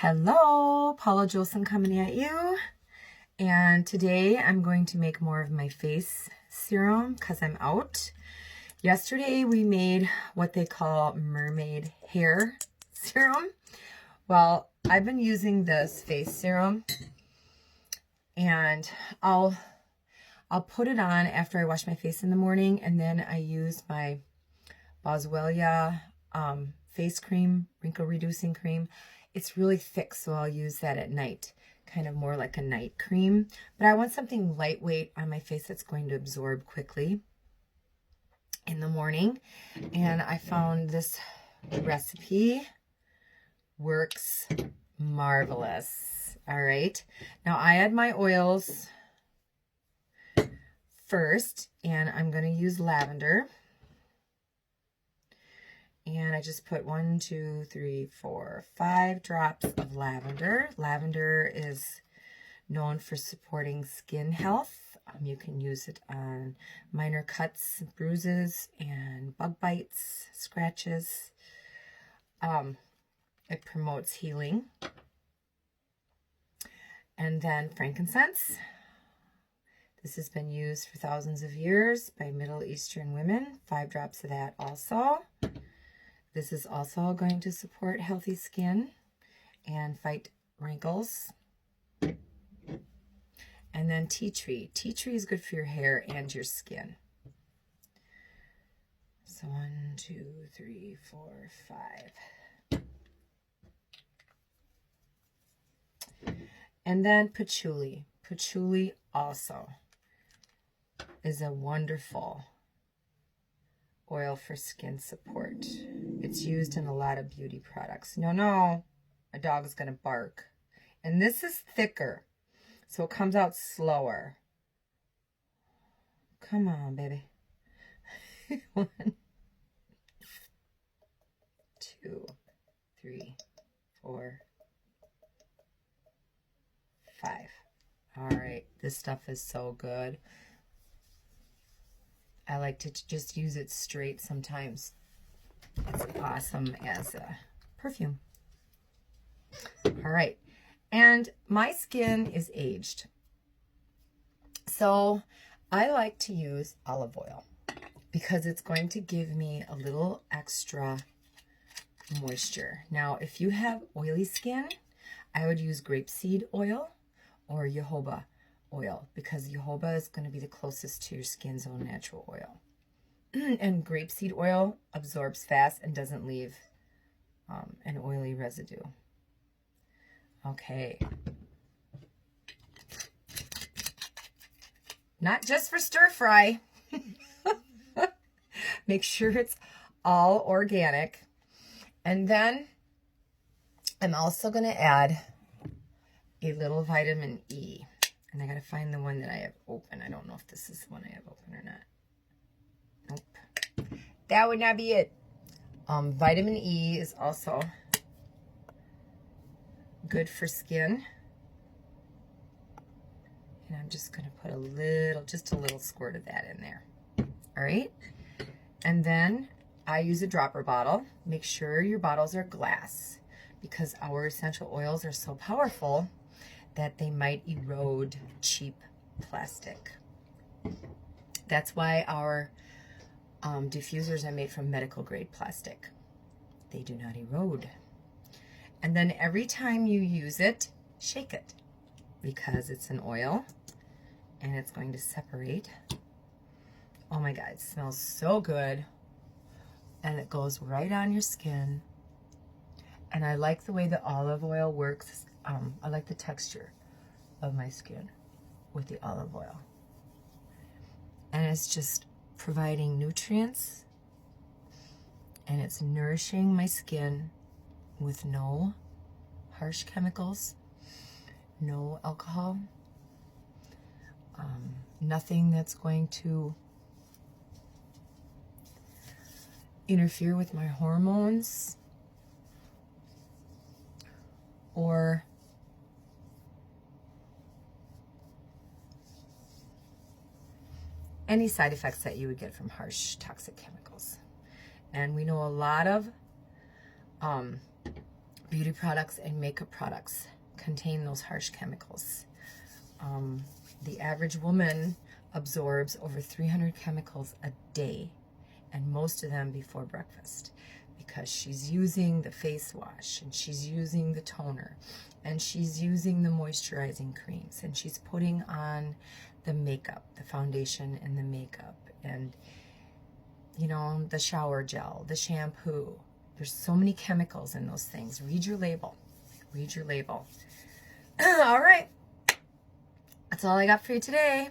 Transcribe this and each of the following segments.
Hello, Paula Jolson coming at you. And today I'm going to make more of my face serum because I'm out. Yesterday we made what they call mermaid hair serum. Well, I've been using this face serum and I'll put it on after I wash my face in the morning, and then I use my Boswellia face cream, wrinkle reducing cream. It's really thick, so I'll use that at night, kind of more like a night cream. But I want something lightweight on my face that's going to absorb quickly in the morning. And I found this recipe works marvelous. All right. Now I add my oils first, and I'm going to use lavender. And I just put 1, 2, 3, 4, 5 drops of lavender. Lavender is known for supporting skin health. You can use it on minor cuts, bruises, and bug bites, scratches. It promotes healing. And then frankincense. This has been used for thousands of years by Middle Eastern women. 5 drops of that also. This is also going to support healthy skin and fight wrinkles. And then tea tree. Tea tree is good for your hair and your skin. So 1, 2, 3, 4, 5. And then patchouli. Patchouli also is a wonderful oil for skin support. It's used in a lot of beauty products. No, a dog is going to bark. And this is thicker, so it comes out slower. Come on, baby. 1, 2, 3, 4, 5. All right, this stuff is so good. I like to just use it straight sometimes. It's awesome as a perfume. All right. And my skin is aged, so I like to use olive oil because it's going to give me a little extra moisture. Now, if you have oily skin, I would use grapeseed oil or jojoba oil, because jojoba is going to be the closest to your skin's own natural oil. And grapeseed oil absorbs fast and doesn't leave an oily residue. Okay. Not just for stir fry. Make sure it's all organic. And then I'm also going to add a little vitamin E. And I got to find the one that I have open. I don't know if this is the one I have open or not. Nope. That would not be it. Vitamin E is also good for skin. And I'm just going to put just a little squirt of that in there. All right. And then I use a dropper bottle. Make sure your bottles are glass, because our essential oils are so powerful that they might erode cheap plastic. That's why our diffusers are made from medical grade plastic. They do not erode. And then every time you use it, shake it, because it's an oil and it's going to separate. Oh my God, it smells so good. And it goes right on your skin. And I like the way the olive oil works. I like the texture of my skin with the olive oil. And it's just providing nutrients, and it's nourishing my skin with no harsh chemicals, no alcohol, nothing that's going to interfere with my hormones or any side effects that you would get from harsh toxic chemicals. And we know a lot of beauty products and makeup products contain those harsh chemicals. The average woman absorbs over 300 chemicals a day, and most of them before breakfast, because she's using the face wash, and she's using the toner, and she's using the moisturizing creams, and she's putting on the makeup, the foundation and the makeup, and you know, the shower gel, the shampoo. There's so many chemicals in those things. Read your label. Read your label. All right. That's all I got for you today.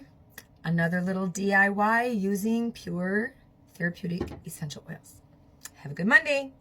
Another little DIY using pure therapeutic essential oils. Have a good Monday.